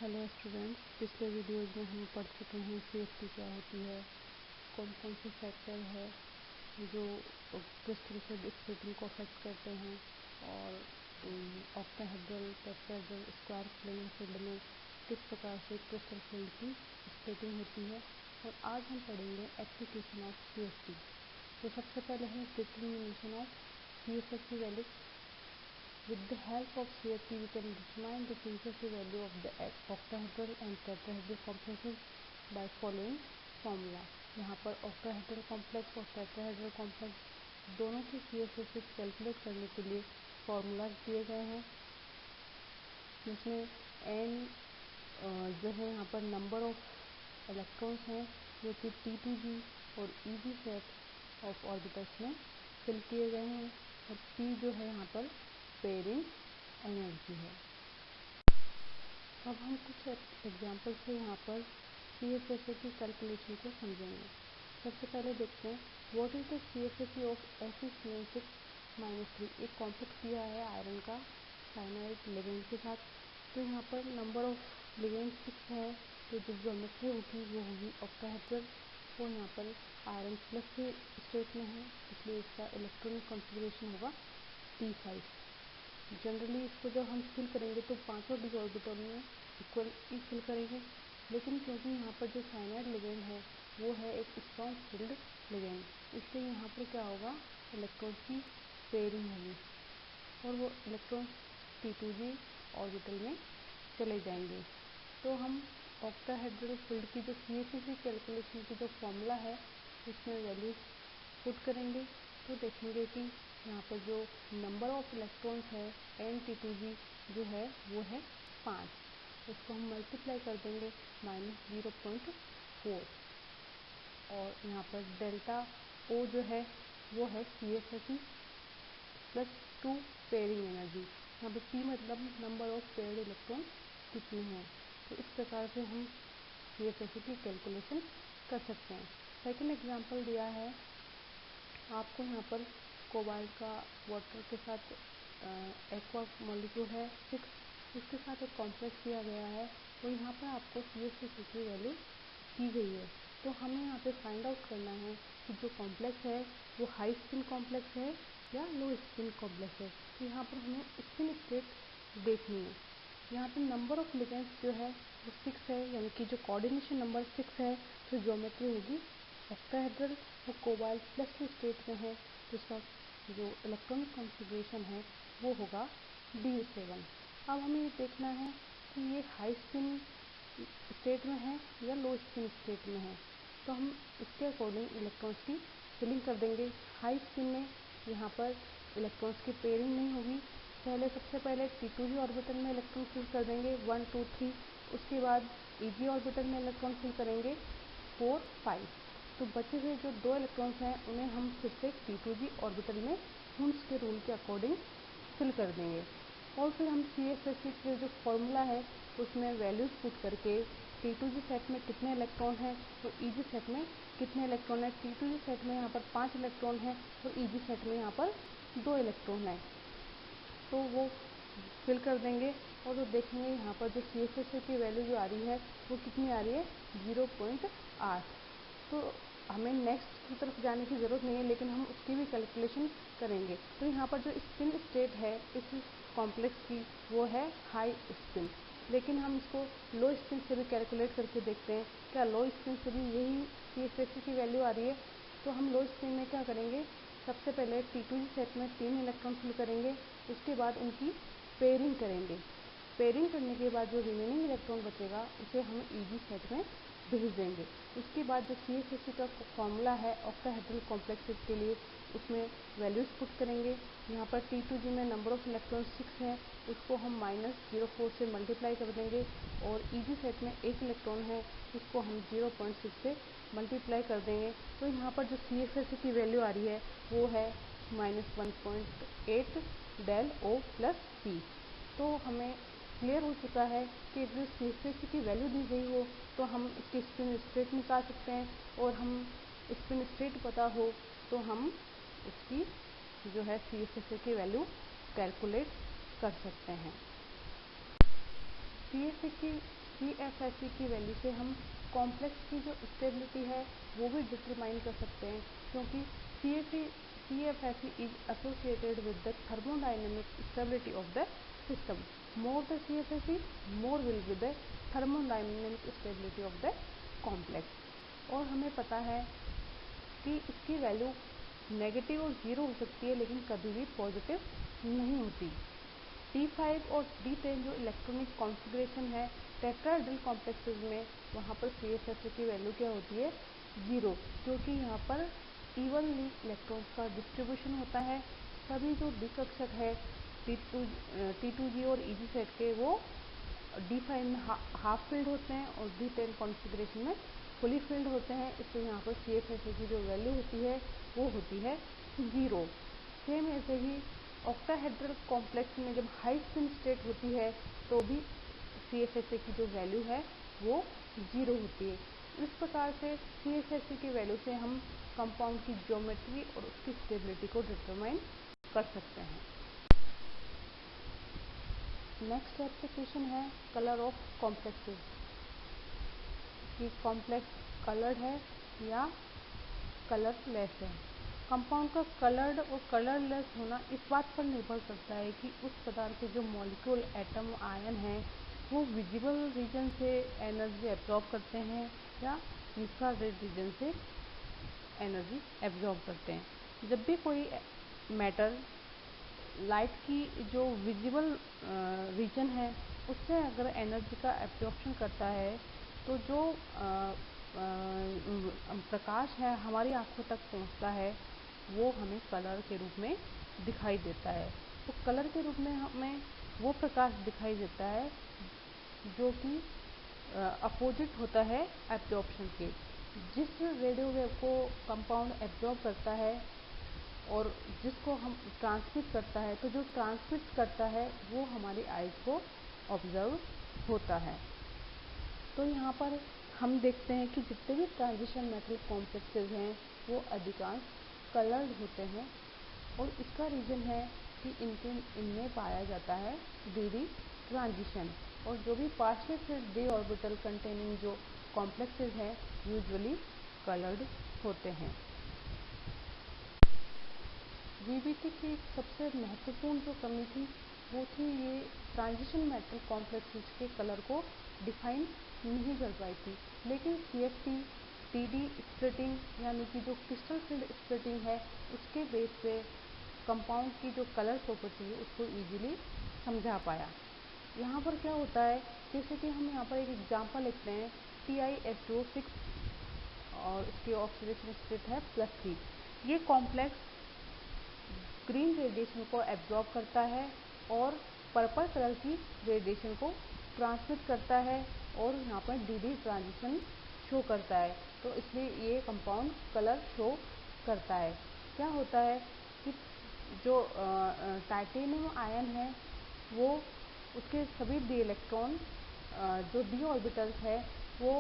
Hello students, पिछले videos में हम पढ़ चुके हैं सीएफटी क्या होती है, कौन कौन से फैक्टर है जो किस तरह से स्प्लिटिंग को अफेक्ट करते हैं और octahedral, tetrahedral, square planar field में किस प्रकार से क्रिस्टल फील्ड की स्प्लिटिंग होती है। और आज हम पढ़ेंगे एप्लीकेशन ऑफ सीएफटी। तो सबसे पहले है determination of CFT value. With the help of CFT, we can determine the frequency value of the octahedral and tetrahedral complexes by following formula। यहाँ पर octahedral complex और tetrahedral complex दोनों की CFT calculate करने के लिए फॉर्मूला दिए गए हैं, जिसमें n जो है यहाँ पर नंबर ऑफ इलेक्ट्रॉन्स हैं जो कि T2G और EG सेट ऑफ ऑर्बिटल्स में फिल किए गए हैं, और P जो है यहाँ पर पेयरिंग एनर्जी है। अब हम कुछ एग्जाम्पल से यहाँ पर CFSA की कैलकुलेशन को समझेंगे। सबसे पहले देखते हैं what is the CFSA of Fe3 एक कॉम्प्लेक्स दिया है आयरन का साइनाइड लिगेंड के साथ। तो यहाँ पर नंबर ऑफ लिगेंड 6 है, तो जो ज्योमेट्री होगी वो होगी ऑक्टाहेड्रल, और यहाँ पर आयरन प्लस स्टेट में है, इसलिए इसका इलेक्ट्रॉनिक कॉन्फ़िगरेशन होगा T5। जनरली इसको जब हम फिल करेंगे तो पांचों डी ऑर्बिटल में इक्वल ही फिल करेंगे, लेकिन क्योंकि यहाँ पर जो साइनाइड लिगेंड है वो है एक स्ट्रॉन्ग फील्ड लिगेंड, इसलिए यहाँ पर क्या होगा, इलेक्ट्रॉन्स की पेयरिंग होगी और वो इलेक्ट्रॉन्स T2G ऑर्बिटल में चले जाएंगे। तो हम ऑक्टाहेड्रल फील्ड की जो CFSA कैलकुलेशन की जो फॉर्मूला है उसमें वैल्यूज पुट करेंगे, तो देखेंगे कि यहाँ पर जो नंबर ऑफ इलेक्ट्रॉन्स है N T2G जो है वो है 5, उसको हम मल्टीप्लाई कर देंगे -0.4, और यहाँ पर डेल्टा O जो है वो है CFSE प्लस 2 पेयरिंग एनर्जी। यहाँ पर P मतलब नंबर ऑफ पेयर्ड इलेक्ट्रॉन कितने हैं। तो इस प्रकार से हम CFSE की कैलकुलेशन कर सकते हैं। सेकेंड एग्जाम्पल दिया है आपको, यहाँ पर कोबाल्ट का वाटर के साथ एक्वा मॉलिक्यूल है 6, उसके साथ एक कॉम्प्लेक्स दिया गया है और यहाँ पर आपको CFSA की वैल्यू दी गई है। तो हमें यहाँ पे फाइंड आउट करना है कि जो कॉम्प्लेक्स है वो हाई स्पिन कॉम्प्लेक्स है या लो स्पिन कॉम्प्लेक्स है। तो यहाँ पर हमें स्पिन स्टेट देखनी है। यहाँ पर नंबर ऑफ लिगेंड्स जो है वो 6 है, यानी कि जो कोऑर्डिनेशन नंबर 6 है, तो ज्योमेट्री होगी ऑक्टाहेड्रल और कोबाल्ट प्लस स्टेट में है, तो इसका जो इलेक्ट्रॉनिक कॉन्फ़िगरेशन है वो होगा D7। अब हमें ये देखना है कि ये हाई स्पिन स्टेट में है या लो स्पिन स्टेट में है, तो हम इसके अकॉर्डिंग इलेक्ट्रॉन्स की फिलिंग कर देंगे। हाई स्पिन में यहाँ पर इलेक्ट्रॉन्स की पेयरिंग नहीं होगी, सबसे पहले T2G ऑर्बिटल में इलेक्ट्रॉन फिल कर देंगे 1 2 3, उसके बाद EG ऑर्बिटल में इलेक्ट्रॉन फिल करेंगे 4 5। तो बचे हुए जो 2 इलेक्ट्रॉन्स हैं उन्हें हम फिर से T2G ऑर्बिटल में हुन्स के रूल के अकॉर्डिंग फिल कर देंगे, और फिर हम CFSE के जो फॉर्मूला है उसमें वैल्यूज पुट करके T2G सेट में कितने इलेक्ट्रॉन हैं और EG सेट में कितने इलेक्ट्रॉन हैं। T2G सेट में यहाँ पर 5 इलेक्ट्रॉन हैं और EG सेट में यहाँ पर 2 इलेक्ट्रॉन हैं, तो वो फिल कर देंगे और जो देखेंगे यहाँ पर जो CFSA की वैल्यू जो आ रही है वो कितनी आ रही है 0.8। तो हमें नेक्स्ट की तरफ जाने की ज़रूरत नहीं है, लेकिन हम उसकी भी कैलकुलेशन करेंगे। तो यहाँ पर जो स्पिन स्टेट है इस कॉम्प्लेक्स की वो है हाई स्पिन, लेकिन हम इसको लो स्पिन से भी कैलकुलेट करके देखते हैं क्या लो स्पिन से भी यही CFSA की वैल्यू आ रही है। तो हम लो स्पिन में क्या करेंगे, सबसे पहले T2G सेट में 3 इलेक्ट्रॉन फिल करेंगे, उसके बाद उनकी पेयरिंग करेंगे। पेयरिंग करने के बाद जो रिमेनिंग इलेक्ट्रॉन बचेगा उसे हम EG सेट में भेज देंगे। उसके बाद जो CFSA का फॉर्मूला है ऑक्टाहेड्रल कॉम्प्लेक्सेस के लिए उसमें वैल्यूज पुट करेंगे। यहाँ पर T2G में नंबर ऑफ इलेक्ट्रॉन 6 है, उसको हम -0.4 से मल्टीप्लाई कर देंगे, और EG सेट में 1 इलेक्ट्रॉन है उसको हम 0.6 से मल्टीप्लाई कर देंगे। तो यहाँ पर जो CFSA की वैल्यू आ रही है वो है -1.8 del O प्लस P। तो हमें क्लियर हो चुका है कि जो CFSA की वैल्यू दी गई हो तो हम इसकी स्पिन स्टेट निकाल सकते हैं, और हम स्पिन स्टेट पता हो तो हम उसकी जो है CFSA की वैल्यू कैलकुलेट कर सकते हैं। CFSA की CFSE की वैल्यू से हम कॉम्प्लेक्स की जो स्टेबिलिटी है वो भी डिटरमाइन कर सकते हैं, क्योंकि CFSE is associated with the thermodynamic stability of the system. More the CFSE, more will be the thermodynamic stability of the complex. और हमें पता है कि इसकी वैल्यू नेगेटिव और ज़ीरो हो सकती है, लेकिन कभी भी पॉजिटिव नहीं होती। D5 और D10 जो इलेक्ट्रॉनिक कॉन्फ़िगरेशन है टेट्राहेड्रल कॉम्प्लेक्सेस में, वहाँ पर CFSE की वैल्यू क्या होती है? ज़ीरो, क्योंकि यहाँ पर इवनली इलेक्ट्रॉन्स का डिस्ट्रीब्यूशन होता है। सभी जो डी कक्षक है T2G और EG सेट के, वो D5 में हाफ फिल्ड होते हैं और D10 कॉन्फ़िगरेशन में फुली फिल्ड होते हैं, इसलिए यहाँ पर CFSE की जो वैल्यू होती है वो होती है ज़ीरो। सेम ऐसे ही ऑक्टाहेड्रल कॉम्प्लेक्स में जब हाई स्पिन स्टेट होती है तो भी CFSE की जो वैल्यू है वो ज़ीरो होती है। इस प्रकार से CFSE की वैल्यू से हम कंपाउंड की ज्योमेट्री और उसकी स्टेबिलिटी को डिटरमाइन कर सकते हैं। नेक्स्ट एप्लीकेशन है कलर ऑफ कॉम्प्लेक्सेस, कि कॉम्प्लेक्स कलर्ड है या कलरलेस है। कंपाउंड का कलर्ड और कलरलेस होना इस बात पर निर्भर करता है कि उस पदार्थ के जो मॉलिक्यूल, एटम, आयन हैं वो विजिबल रीजन से एनर्जी एब्जॉर्ब करते हैं या इंफ्रारेड रीजन से एनर्जी एब्जॉर्ब करते हैं। जब भी कोई मैटर लाइट की जो विजिबल रीजन है उससे अगर एनर्जी का एब्जॉर्प्शन करता है, तो जो प्रकाश है हमारी आंखों तक पहुंचता है वो हमें कलर के रूप में दिखाई देता है। तो कलर के रूप में हमें वो प्रकाश दिखाई देता है जो कि अपोजिट होता है एब्जॉर्प्शन के। जिस रेडियो वेव को कंपाउंड एब्जॉर्ब करता है और जिसको हम ट्रांसमिट करता है, तो जो ट्रांसमिट करता है वो हमारी आइज को ऑब्जर्व होता है। तो यहाँ पर हम देखते हैं कि जितने भी ट्रांजिशन मेटल कॉम्प्लेक्सेस हैं वो अधिकांश कलर्ड होते हैं, और इसका रीज़न है कि इनमें पाया जाता है डी ट्रांजिशन, और जो भी partial field d orbital containing जो कॉम्प्लेक्सेस हैं यूजुअली कलर्ड होते हैं। GBT की एक सबसे महत्वपूर्ण जो कमी थी वो थी ये ट्रांजिशन मेटल कॉम्प्लेक्सेस के कलर को डिफाइन नहीं कर पाई थी, लेकिन CFT TD स्प्लिटिंग यानी कि जो क्रिस्टल फील्ड स्प्लिटिंग है उसके बेस पे कंपाउंड की जो कलर प्रॉपर्टी है उसको इजीली समझा पाया। यहाँ पर क्या होता है, जैसे कि हम यहाँ पर एक एग्जांपल लिखते हैं TiS2O6 और इसकी ऑक्सीडेशन स्टेट है +3। ये कॉम्प्लेक्स ग्रीन रेडिएशन को एब्जॉर्ब करता है और पर्पल कलर की रेडिएशन को ट्रांसमिट करता है, और यहाँ पर डी ट्रांजिशन शो करता है, तो इसलिए ये कंपाउंड कलर शो करता है। क्या होता है कि जो टाइटेनियम आयन है वो उसके सभी डी इलेक्ट्रॉन जो डी ऑर्बिटल्स है वो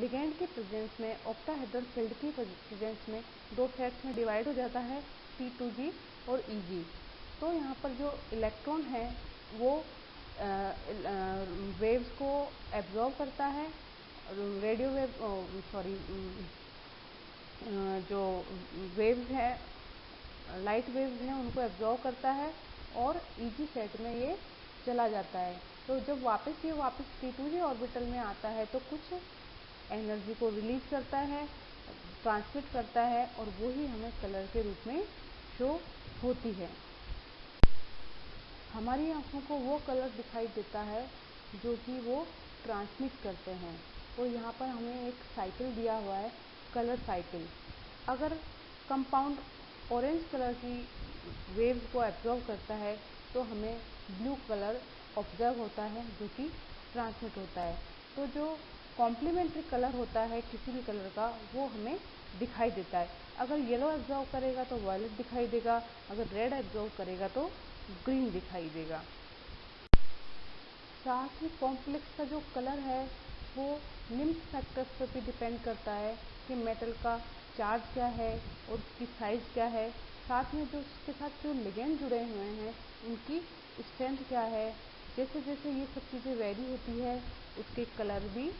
लिगेंड की प्रेजेंस में, ऑक्टाहेड्रल फील्ड की प्रेजेंस में दो सेट्स में डिवाइड हो जाता है, T2G और EG। तो यहाँ पर जो इलेक्ट्रॉन है वो वेव्स को एब्जॉर्ब करता है, रेडियो वेव जो वेव्स हैं, लाइट वेव्स हैं, उनको एब्जॉर्ब करता है और EG सेट में ये चला जाता है। तो जब वापस T2G ऑर्बिटल में आता है तो कुछ एनर्जी को रिलीज करता है, ट्रांसमिट करता है, और वो ही हमें कलर के रूप में शो होती है। हमारी आंखों को वो कलर दिखाई देता है जो कि वो ट्रांसमिट करते हैं। और यहाँ पर हमें एक साइकिल दिया हुआ है, कलर साइकिल। अगर कंपाउंड ऑरेंज कलर की वेव्स को एब्जॉर्ब करता है तो हमें ब्लू कलर ऑब्जर्व होता है जो कि ट्रांसमिट होता है। तो जो कॉम्प्लीमेंट्री कलर होता है किसी भी कलर का वो हमें दिखाई देता है। अगर येलो एब्जॉर्व करेगा तो वायलेट दिखाई देगा, अगर रेड एब्जॉर्व करेगा तो ग्रीन दिखाई देगा। साथ ही कॉम्प्लेक्स का जो कलर है वो निम्न फैक्टर्स पर भी डिपेंड करता है कि मेटल का चार्ज क्या है और उसकी साइज क्या है, साथ में जो उसके साथ जो लिगेंड जुड़े हुए हैं उनकी स्ट्रेंथ क्या है, जैसे जैसे ये सब चीज़ें वेरी होती है, उसके कलर भी,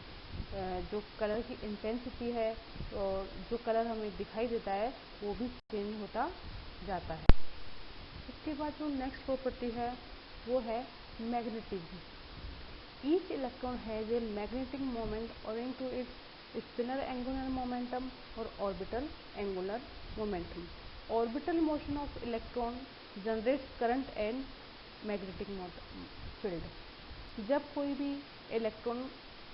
जो कलर की इंटेंसिटी है और जो कलर हमें दिखाई देता है वो भी चेंज होता जाता है। इसके बाद जो नेक्स्ट प्रॉपर्टी है वो है magnetism. Each electron has a magnetic moment owing to its spin angular momentum और orbital angular momentum. Orbital motion of electron generates current and magnetic field. जब कोई भी इलेक्ट्रॉन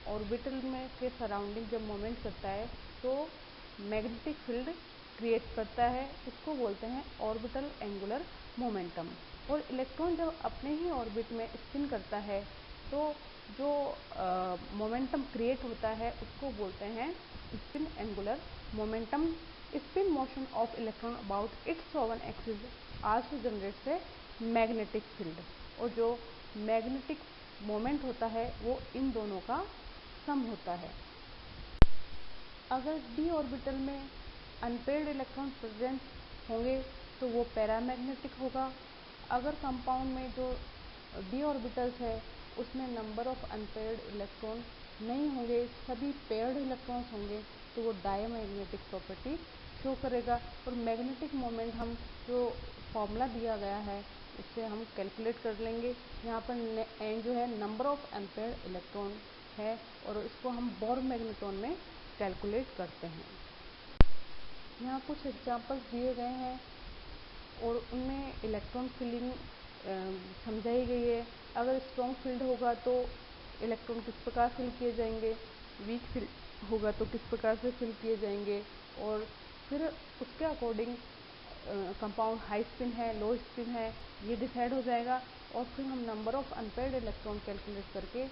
ऑर्बिटल में के सराउंडिंग जब मोमेंट करता है तो मैग्नेटिक फील्ड क्रिएट करता है, उसको बोलते हैं ऑर्बिटल एंगुलर मोमेंटम। और इलेक्ट्रॉन जब अपने ही ऑर्बिट में स्पिन करता है तो जो मोमेंटम क्रिएट होता है उसको बोलते हैं spin angular momentum. Spin motion of electron about it's oven axis also generates a magnetic field. और जो मैग्नेटिक मोमेंट होता है वो इन दोनों का सम होता है। अगर डी ऑर्बिटल में अनपेयर्ड इलेक्ट्रॉन प्रेजेंट होंगे तो वो पैरामैग्नेटिक होगा। अगर कंपाउंड में जो डी ऑर्बिटल्स है उसमें नंबर ऑफ अनपेयर्ड इलेक्ट्रॉन नहीं होंगे, सभी पेयर्ड इलेक्ट्रॉन्स होंगे, तो वो डायमैग्नेटिक प्रॉपर्टी शो करेगा। और मैग्नेटिक मोमेंट हम जो फॉर्मूला दिया गया है उससे हम कैलकुलेट कर लेंगे। यहाँ पर एन जो है नंबर ऑफ अनपेयर्ड इलेक्ट्रॉन है और इसको हम बोर मैग्नेट्रॉन में कैलकुलेट करते हैं। यहाँ कुछ एग्जांपल्स दिए गए हैं और उनमें इलेक्ट्रॉन फील्डिंग समझाई गई है। अगर स्ट्रॉन्ग फील्ड होगा तो इलेक्ट्रॉन किस प्रकार फिल किए जाएंगे, वीक फील्ड होगा तो किस प्रकार से फिल किए जाएंगे, और फिर उसके अकॉर्डिंग कंपाउंड हाई स्पिन है लो स्पिन है ये डिसाइड हो जाएगा। और फिर हम number of unpaired electron calculate करके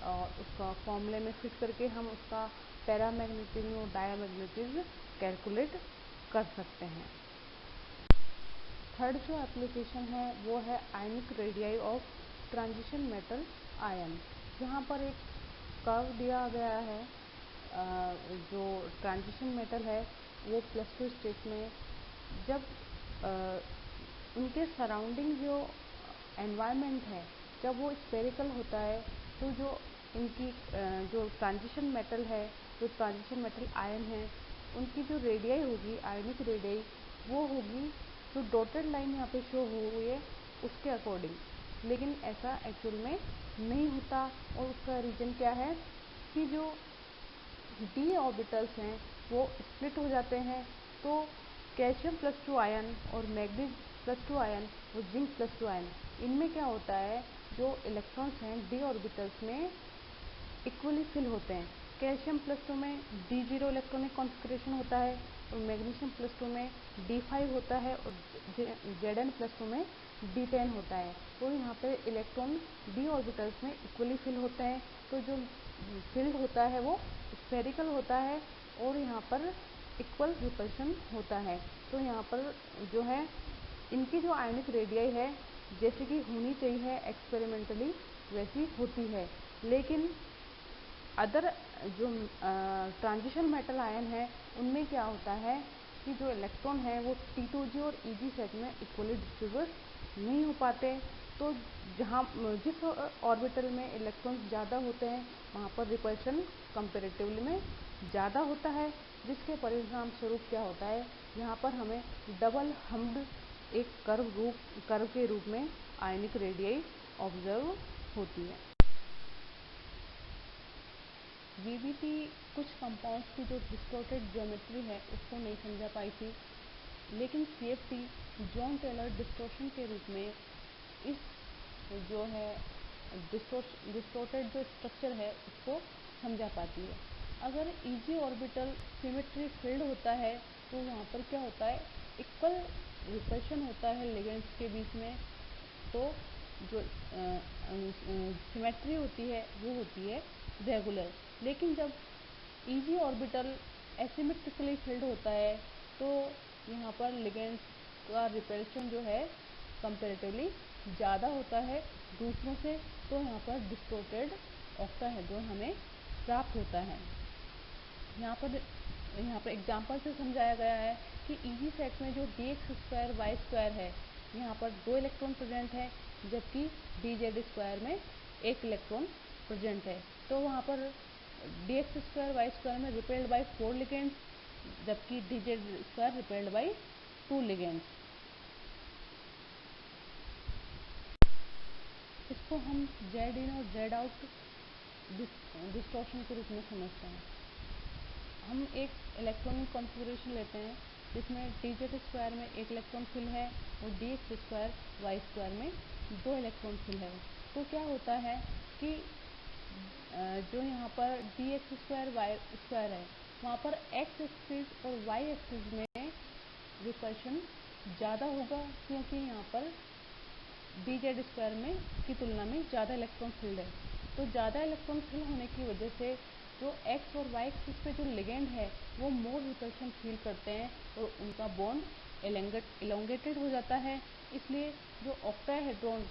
और उसका फॉर्मूले में फिट करके हम उसका पैरामैग्नेटिज्म और डायमैग्नेटिज्म कैलकुलेट कर सकते हैं। थर्ड जो एप्लीकेशन है वो है ionic radii of transition metal ion. यहाँ पर एक कर्व दिया गया है, जो ट्रांजिशन मेटल है वो +2 स्टेट में जब उनके सराउंडिंग जो एनवायरनमेंट है जब वो स्फेरिकल होता है तो जो इनकी जो ट्रांजिशन मेटल है, जो ट्रांजिशन मेटल आयन है, उनकी जो रेडियाई होगी आयनिक रेडियाई वो होगी जो डॉटेड लाइन यहाँ पे शो हुई है उसके अकॉर्डिंग। लेकिन ऐसा एक्चुअल में नहीं होता और उसका रीज़न क्या है कि जो डी ऑर्बिटल्स हैं वो स्प्लिट हो जाते हैं। तो कैल्शियम +2 आयन और मैग्नीज +2 आयन और जिंक +2 आयन, इनमें क्या होता है जो इलेक्ट्रॉन्स हैं डी ऑर्बिटल्स में इक्वली फिल होते हैं। कैल्शियम +2 में D0 इलेक्ट्रॉनिक कॉन्फिगरेशन होता है और मैग्नीशियम +2 में D5 होता है और Zn+2 में D10 होता है। तो यहाँ पे इलेक्ट्रॉन डी ऑर्बिटल्स में इक्वली फिल होते हैं। तो जो फील्ड होता है वो स्फेरिकल होता है और यहाँ पर इक्वल रिपल्शन होता है। तो यहाँ पर जो है इनकी जो आयनिक रेडियाई है जैसे कि होनी चाहिए एक्सपेरिमेंटली वैसी होती है। लेकिन अदर जो ट्रांजिशन मेटल आयन है उनमें क्या होता है कि जो इलेक्ट्रॉन है वो T2G और EG सेट में इक्वली डिस्ट्रीब्यूट नहीं हो पाते। तो जहाँ जिस ऑर्बिटल में इलेक्ट्रॉन्स ज़्यादा होते हैं वहाँ पर रिपल्शन कंपेरेटिवली में ज़्यादा होता है, जिसके परिणाम स्वरूप क्या होता है यहाँ पर हमें डबल हम्ड एक कर्व के रूप में आयनिक रेडियाई ऑब्जर्व होती है। VBT कुछ कंपाउंड्स की जो डिस्टॉर्टेड ज्योमेट्री है उसको नहीं समझा पाई थी, लेकिन CFT जॉन टेलर डिस्टॉर्शन के रूप में इस जो है डिस्टॉर्टेड जो स्ट्रक्चर है उसको समझा पाती है। अगर EG ऑर्बिटल सिमेट्री फील्ड होता है तो वहाँ पर क्या होता है इक्वल रिपल्शन होता है लिगेंड्स के बीच में। तो जो सिमेट्री होती है वो होती है रेगुलर। लेकिन जब EG ऑर्बिटल एसिमेट्रिकली फील्ड होता है तो यहाँ पर लिगेंड्स का रिपल्शन जो है कंपैरेटिवली ज़्यादा होता है दूसरों से। तो यहाँ पर डिस्टॉर्टेड ऑक्टाहेड्रॉन हमें प्राप्त होता है। यहाँ पर एग्जाम्पल से समझाया गया है कि EG सेट में जो dx² y² है, यहाँ पर 2 इलेक्ट्रॉन प्रेजेंट है, जबकि dz² में एक इलेक्ट्रॉन प्रेजेंट है। तो वहाँ पर dx²y² में रिपेल्ड बाय 4 लिगेंड्स, जबकि dz² रिपेल्ड बाय 2 लिगेंड्स। इसको हम Z in और Z out डिस्टॉर्शन के रूप में समझते हैं। हम एक इलेक्ट्रॉनिक कॉन्फ़िगरेशन लेते हैं जिसमें dz² में एक इलेक्ट्रॉन फिल है और dx²y² में 2 इलेक्ट्रॉन फिल है। तो क्या होता है कि जो यहाँ पर dx²y² है, वहाँ पर x एक्सिस और y एक्सिस में रिपल्शन ज़्यादा होगा, क्योंकि यहाँ पर dz² में की तुलना में ज़्यादा इलेक्ट्रॉन फिल्ड है। तो ज़्यादा इलेक्ट्रॉन फिल होने की वजह से जो x और y एक्सिस पे जो लिगेंड है वो मोर रिपल्शन फील करते हैं और उनका बॉन्ड एलोंगेटेड हो जाता है। इसलिए जो ऑक्टाहेड्रॉन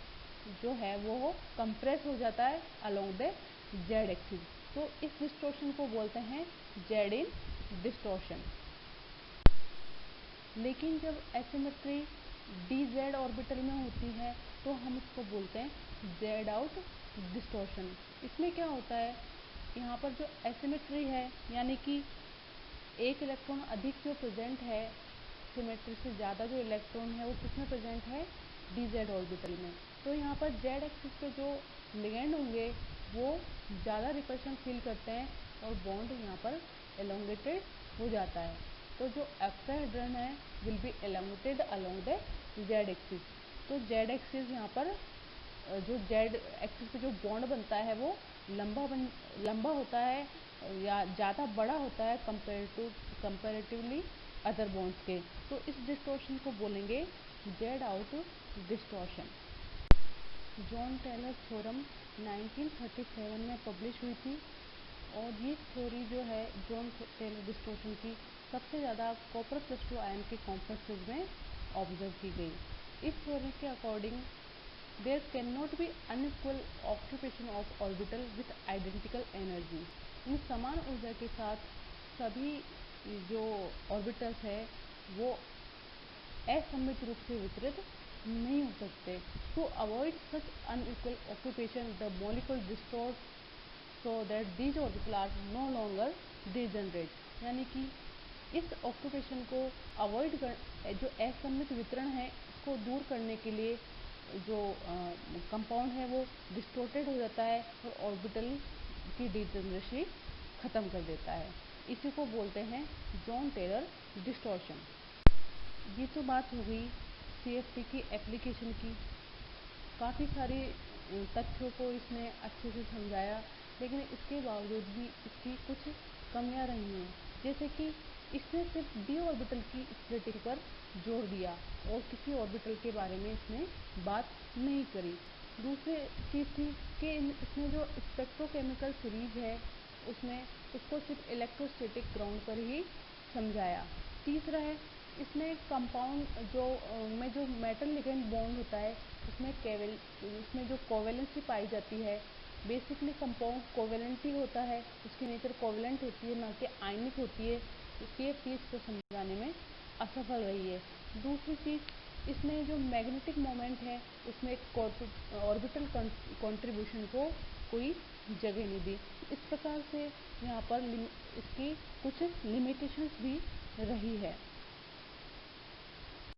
जो है वो कंप्रेस हो जाता है अलोंग द z एक्सिस। तो इस डिस्टॉर्शन को बोलते हैं Z in डिस्टॉर्शन। लेकिन जब एसिमेट्री dz ऑर्बिटल में होती है तो हम इसको बोलते हैं Z out डिस्टॉर्शन। इसमें क्या होता है, यहाँ पर जो एसिमेट्री है यानी कि एक इलेक्ट्रॉन अधिक जो प्रेजेंट है, सिमेट्री से ज़्यादा जो इलेक्ट्रॉन है वो किसमें प्रेजेंट है, dz ऑर्बिटल में। तो यहाँ पर z एक्सिस पे जो लिगेंड होंगे वो ज़्यादा रिपल्शन फील करते हैं और बॉन्ड यहाँ पर एलोंगेटेड हो जाता है। तो जो ऑक्टाहेड्रन है will be elongated along the z axis. तो z एक्सिस यहाँ पर जो z एक्सिस पे जो बॉन्ड बनता है वो लंबा होता है या ज़्यादा बड़ा होता है कंपेरेटिवली अदर बॉन्ड्स के। तो इस डिस्टॉर्शन को बोलेंगे Z out distortion. Jahn Teller theorem 1937 में पब्लिश हुई थी और ये थ्योरी जो है जॉन टेलर डिस्टॉर्शन की सबसे ज़्यादा कॉपर +2 आयन के कॉम्प्लेक्सेस में ऑब्जर्व की गई। इस थ्योरी के according there cannot be unequal occupation of orbital with identical energy। इन समान ऊर्जा के साथ सभी जो ऑर्बिटल्स है वो असममित रूप से वितरित नहीं हो सकते। To avoid such unequal occupation the molecule distort so that these orbital are no longer degenerate. यानी कि इस ऑक्यूपेशन को अवॉइड कर जो असममित वितरण है इसको दूर करने के लिए जो कंपाउंड है वो डिस्टोर्टेड हो जाता है और ऑर्बिटल की डिजनरेसी ख़त्म कर देता है। इसी को बोलते हैं जॉन टेलर डिस्टॉर्शन। ये तो बात हो गई CFT की एप्लीकेशन की। काफ़ी सारी तथ्यों को इसने अच्छे से समझाया, लेकिन इसके बावजूद भी इसकी कुछ कमियां रही हैं। जैसे कि इसने सिर्फ d ऑर्बिटल की स्प्लिटिंग पर जोर दिया और किसी ऑर्बिटल के बारे में इसने बात नहीं करी। दूसरी चीज़ थी कि इसने जो स्पेक्ट्रोकेमिकल सीरीज है उसमें उसको सिर्फ इलेक्ट्रोस्टैटिक ग्राउंड पर ही समझाया। तीसरा है इसने कंपाउंड जो मेटल लिगेंड बॉन्ड होता है उसमें जो कोवेलेंसी पाई जाती है, बेसिकली कंपाउंड कोवेलेंट ही होता है, उसकी नेचर कोवेलेंट होती है ना कि आयनिक होती है। CFT इसको समझाने में असफल रही है। दूसरी चीज़ इसने जो मैग्नेटिक मोमेंट है उसमें ऑर्बिटल कंट्रीब्यूशन को कोई जगह नहीं दी। इस प्रकार से यहाँ पर इसकी कुछ लिमिटेशंस भी रही है।